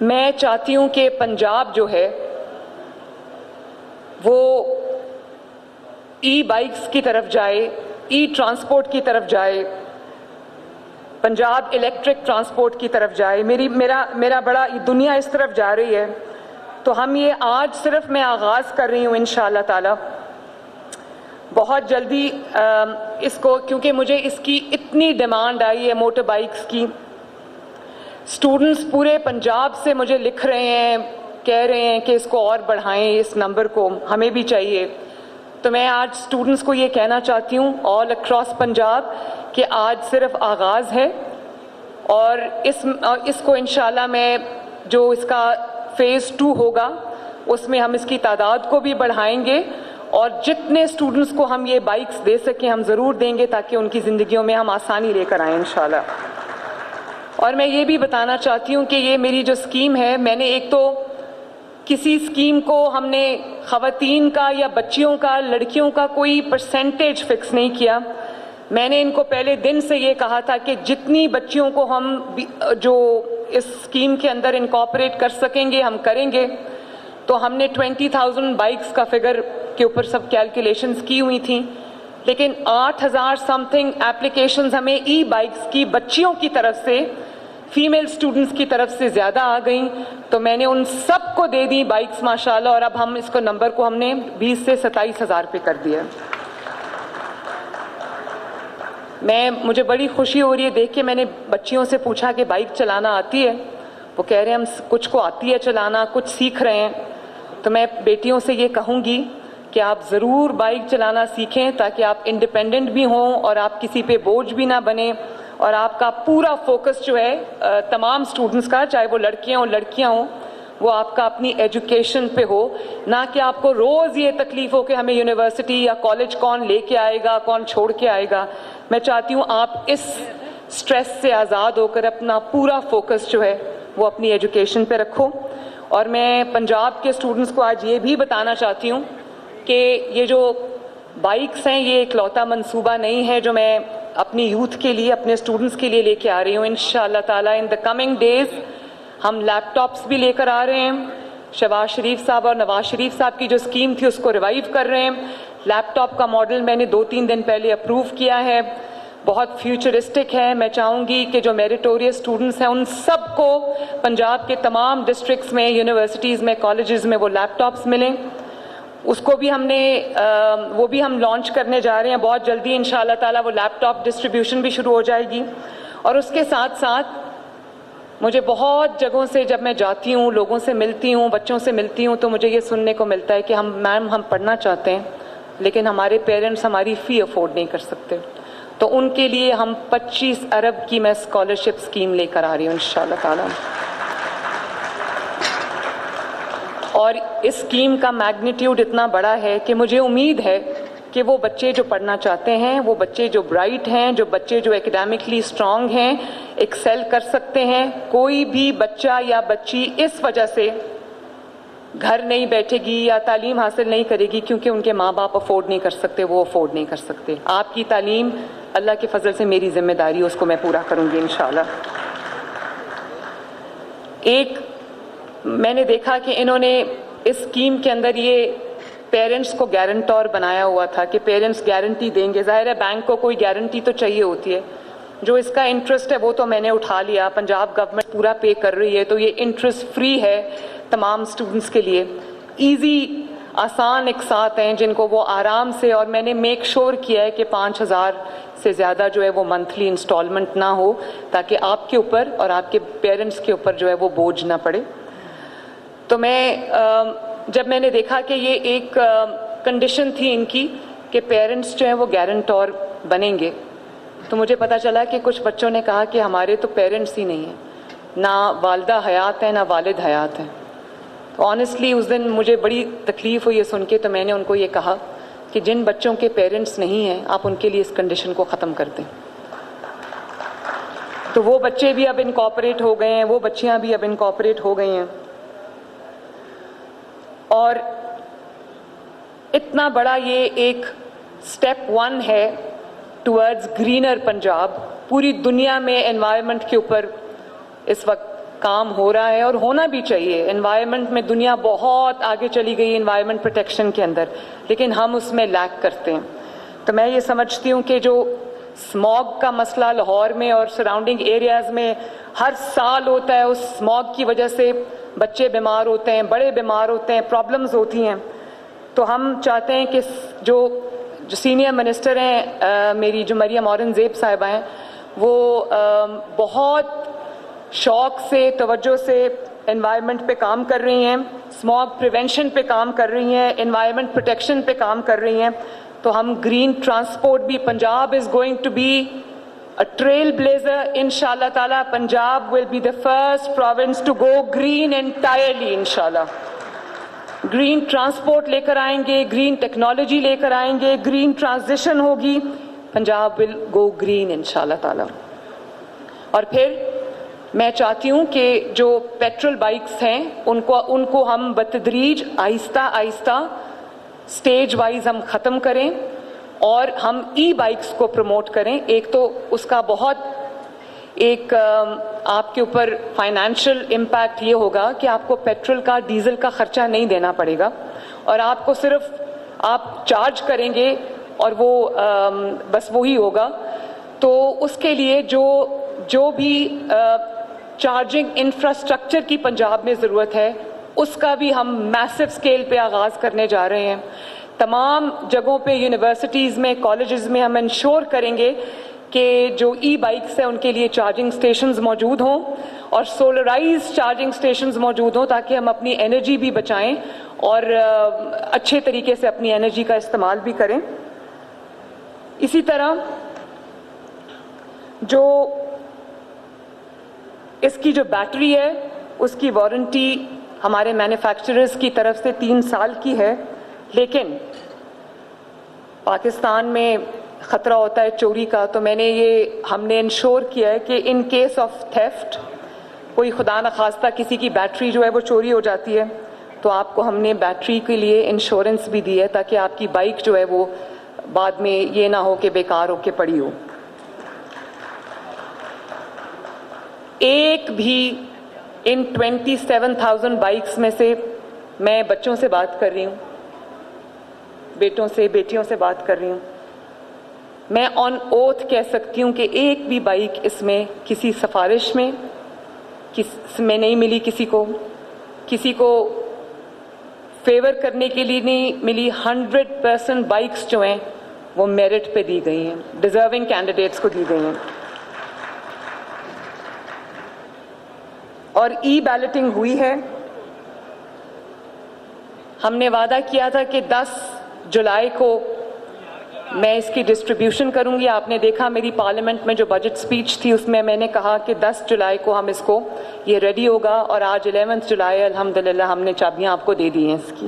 میں چاہتی ہوں کہ پنجاب جو ہے وہ ای بائکس کی طرف جائے, ای ٹرانسپورٹ کی طرف جائے, پنجاب الیکٹرک ٹرانسپورٹ کی طرف جائے. میرا بڑا دنیا اس طرف جا رہی ہے. تو ہم یہ آج صرف میں آغاز کر رہی ہوں انشاءاللہ تعالی. بہت جلدی اس کو, کیونکہ مجھے اس کی اتنی ڈیمانڈ آئی ہے موٹر بائکس کی. اسٹوڈنٹس پورے پنجاب سے مجھے لکھ رہے ہیں, کہہ رہے ہیں کہ اس کو اور بڑھائیں, اس نمبر کو ہمیں بھی چاہیے. تو میں آج اسٹوڈنٹس کو یہ کہنا چاہتی ہوں آل اکراس پنجاب کہ آج صرف آغاز ہے, اور اس کو انشاءاللہ میں جو اس کا فیز 2 ہوگا اس میں ہم اس کی تعداد کو بھی بڑھائیں گے, اور جتنے اسٹوڈنٹس کو ہم یہ بائکس دے سکیں ہم ضرور دیں گے تاکہ ان کی زندگیوں میں ہم آسانی لے کر آئیں انشاءاللہ. اور میں یہ بھی بتانا چاہتی ہوں کہ یہ میری جو اسکیم ہے, میں نے ایک تو کسی اسکیم کو ہم نے خواتین کا یا بچیوں کا, لڑکیوں کا کوئی پرسنٹیج فکس نہیں کیا. میں نے ان کو پہلے دن سے یہ کہا تھا کہ جتنی بچیوں کو ہم جو اس اسکیم کے اندر انکارپوریٹ کر سکیں گے ہم کریں گے. تو ہم نے 20,000 بائکس کا فگر کے اوپر سب کیلکولیشنز کی ہوئی تھیں, لیکن 8,000 سم تھنگ ایپلیکیشنز ہمیں ای بائکس کی بچیوں کی طرف سے, فیمیل اسٹوڈنٹس کی طرف سے زیادہ آ گئیں. تو میں نے ان سب کو دے دی بائکس ماشاءاللہ, اور اب ہم اس کو نمبر کو ہم نے 20 سے 27,000 پہ کر دیا. مجھے بڑی خوشی ہو رہی ہے دیکھ کے. میں نے بچیوں سے پوچھا کہ بائک چلانا آتی ہے؟ وہ کہہ رہے ہیں ہم کچھ کو آتی ہے چلانا, کچھ سیکھ رہے ہیں. تو میں بیٹیوں سے یہ کہوں گی کہ آپ ضرور بائک چلانا سیکھیں تاکہ آپ انڈیپینڈنٹ بھی ہوں اور آپ کسی پہ بوجھ بھی نہ بنیں, اور آپ کا پورا فوکس جو ہے تمام اسٹوڈنٹس کا, چاہے وہ لڑکیاں ہوں لڑکیاں ہوں, وہ آپ کا اپنی ایجوکیشن پہ ہو, نہ کہ آپ کو روز یہ تکلیف ہو کہ ہمیں یونیورسٹی یا کالج کون لے کے آئے گا, کون چھوڑ کے آئے گا. میں چاہتی ہوں آپ اس سٹریس سے آزاد ہو کر اپنا پورا فوکس جو ہے وہ اپنی ایجوکیشن پہ رکھو. اور میں پنجاب کے اسٹوڈنٹس کو آج یہ بھی بتانا چاہتی ہوں کہ یہ جو بائکس ہیں یہ اکلوتا منصوبہ نہیں ہے جو میں اپنی یوتھ کے لیے, اپنے اسٹوڈنٹس کے لیے لے کے آ رہی ہوں. انشاءاللہ تعالیٰ ان دا کمنگ ڈیز ہم لیپ ٹاپس بھی لے کر آ رہے ہیں. شہباز شریف صاحب اور نواز شریف صاحب کی جو اسکیم تھی اس کو ریوائیو کر رہے ہیں. لیپ ٹاپ کا ماڈل میں نے 2-3 دن پہلے اپروو کیا ہے, بہت فیوچرسٹک ہے. میں چاہوں گی کہ جو میریٹوریس اسٹوڈنٹس ہیں ان سب کو پنجاب کے تمام ڈسٹرکٹس میں, یونیورسٹیز میں, کالجز میں وہ لیپ ٹاپس ملیں. اس کو بھی ہم نے وہ بھی ہم لانچ کرنے جا رہے ہیں بہت جلدی انشاءاللہ تعالیٰ. وہ لیپ ٹاپ ڈسٹریبیوشن بھی شروع ہو جائے گی. اور اس کے ساتھ ساتھ مجھے بہت جگہوں سے جب میں جاتی ہوں, لوگوں سے ملتی ہوں, بچوں سے ملتی ہوں, تو مجھے یہ سننے کو ملتا ہے کہ ہم پڑھنا چاہتے ہیں لیکن ہمارے پیرنٹس ہماری فی افورڈ نہیں کر سکتے. تو ان کے لیے ہم 25 ارب کی میں اسکالرشپ اسکیم لے کر آ رہی ہوں انشاءاللہ تعالیٰ. اور اس اسکیم کا میگنیٹیوڈ اتنا بڑا ہے کہ مجھے امید ہے کہ وہ بچے جو پڑھنا چاہتے ہیں, وہ بچے جو برائٹ ہیں, جو بچے جو اکیڈیمکلی اسٹرانگ ہیں, ایکسیل کر سکتے ہیں. کوئی بھی بچہ یا بچی اس وجہ سے گھر نہیں بیٹھے گی یا تعلیم حاصل نہیں کرے گی کیونکہ ان کے ماں باپ افورڈ نہیں کر سکتے, وہ افورڈ نہیں کر سکتے. آپ کی تعلیم اللہ کے فضل سے میری ذمہ داری, اس کو میں پورا کروں گی انشاءاللہ. ایک میں نے دیکھا کہ انہوں نے اس اسکیم کے اندر یہ پیرنٹس کو گارنٹور بنایا ہوا تھا کہ پیرنٹس گارنٹی دیں گے. ظاہر ہے بینک کو کوئی گارنٹی تو چاہیے ہوتی ہے. جو اس کا انٹرسٹ ہے وہ تو میں نے اٹھا لیا, پنجاب گورنمنٹ پورا پے کر رہی ہے, تو یہ انٹرسٹ فری ہے تمام اسٹوڈنٹس کے لیے. ایزی آسان اقساط ہیں جن کو وہ آرام سے, اور میں نے میک شور کیا ہے کہ 5,000 سے زیادہ جو ہے وہ منتھلی انسٹالمنٹ نہ ہو تاکہ آپ کے اوپر اور آپ کے پیرنٹس کے اوپر جو ہے وہ بوجھ نہ پڑے. تو جب میں نے دیکھا کہ یہ ایک کنڈیشن تھی ان کی کہ پیرنٹس جو ہیں وہ گارنٹور بنیں گے, تو مجھے پتا چلا کہ کچھ بچوں نے کہا کہ ہمارے تو پیرنٹس ہی نہیں ہیں, نہ والدہ حیات ہیں نہ والد حیات ہیں. تو آنیسٹلی اس دن مجھے بڑی تکلیف ہوئی یہ سن کے. تو میں نے ان کو یہ کہا کہ جن بچوں کے پیرنٹس نہیں ہیں آپ ان کے لیے اس کنڈیشن کو ختم کر دیں. تو وہ بچے بھی اب انکارپوریٹ ہو گئے ہیں, وہ بچیاں بھی اب انکارپوریٹ ہو گئی ہیں. اور اتنا بڑا یہ ایک سٹیپ 1 ہے ٹورڈز گرینر پنجاب. پوری دنیا میں انوائرمنٹ کے اوپر اس وقت کام ہو رہا ہے اور ہونا بھی چاہیے. انوائرمنٹ میں دنیا بہت آگے چلی گئی انوائرمنٹ پروٹیکشن کے اندر, لیکن ہم اس میں لیک کرتے ہیں. تو میں یہ سمجھتی ہوں کہ جو اسموگ کا مسئلہ لاہور میں اور سراؤنڈنگ ایریاز میں ہر سال ہوتا ہے, اس اسموگ کی وجہ سے بچے بیمار ہوتے ہیں, بڑے بیمار ہوتے ہیں, پرابلمز ہوتی ہیں. تو ہم چاہتے ہیں کہ جو سینئر منسٹر ہیں میری, جو مریم اورنگزیب صاحبہ ہیں, وہ بہت شوق سے, توجہ سے انوائرمنٹ پہ کام کر رہی ہیں, اسموگ پریونشن پہ کام کر رہی ہیں, انوائرمنٹ پروٹیکشن پہ کام کر رہی ہیں. تو ہم گرین ٹرانسپورٹ بھی, Punjab is going to be a trailblazer inshallah ta'ala. Punjab will be the first province to go green entirely inshallah. Green transport لے کر آئیں گے, گرین ٹیکنالوجی لے کر آئیں گے, گرین ٹرانزیشن ہوگی, پنجاب ول گو گرین انشاءاللہ تعالی. اور پھر میں چاہتی ہوں کہ جو پیٹرول بائکس ہیں ان کو ہم بتدریج آہستہ آہستہ سٹیج وائز ہم ختم کریں اور ہم ای بائکس کو پروموٹ کریں. ایک تو اس کا بہت ایک آپ کے اوپر فائنینشیل امپیکٹ یہ ہوگا کہ آپ کو پیٹرول کا, ڈیزل کا خرچہ نہیں دینا پڑے گا, اور آپ کو صرف آپ چارج کریں گے اور وہ بس وہی ہوگا. تو اس کے لیے جو بھی چارجنگ انفراسٹرکچر کی پنجاب میں ضرورت ہے, اس کا بھی ہم میسو اسکیل پہ آغاز کرنے جا رہے ہیں. تمام جگہوں پہ, یونیورسٹیز میں, کالجز میں ہم انشور کریں گے کہ جو ای بائکس ہیں ان کے لیے چارجنگ سٹیشنز موجود ہوں اور سولرائز چارجنگ سٹیشنز موجود ہوں, تاکہ ہم اپنی انرجی بھی بچائیں اور اچھے طریقے سے اپنی انرجی کا استعمال بھی کریں. اسی طرح جو اس کی جو بیٹری ہے اس کی وارنٹی ہمارے مینوفیکچررز کی طرف سے 3 سال کی ہے, لیکن پاکستان میں خطرہ ہوتا ہے چوری کا. تو ہم نے انشور کیا ہے کہ ان کیس آف تھیفٹ, کوئی خدا نخواستہ کسی کی بیٹری جو ہے وہ چوری ہو جاتی ہے, تو آپ کو ہم نے بیٹری کے لیے انشورنس بھی دی ہے, تاکہ آپ کی بائک جو ہے وہ بعد میں یہ نہ ہو کہ بیکار ہو کے پڑی ہو. ایک بھی ان 27,000 بائکس میں سے, میں بچوں سے بات کر رہی ہوں, بیٹوں سے, بیٹیوں سے بات کر رہی ہوں, میں آن اوتھ کہہ سکتی ہوں کہ ایک بھی بائک اس میں کسی سفارش میں نہیں ملی, کسی کو فیور کرنے کے لیے نہیں ملی. 100% بائکس جو ہیں وہ میرٹ پہ دی گئی ہیں, ڈیزرونگ کینڈیڈیٹس کو دی گئی ہیں. اور ای بیلٹنگ ہوئی ہے. ہم نے وعدہ کیا تھا کہ 10 جولائی کو میں اس کی ڈسٹریبیوشن کروں گی. آپ نے دیکھا میری پارلیمنٹ میں جو بجٹ سپیچ تھی, اس میں نے کہا کہ 10 جولائی کو ہم اس کو, یہ ریڈی ہوگا, اور آج 11 جولائی الحمدللہ ہم نے چابیاں آپ کو دے دی ہیں اس کی.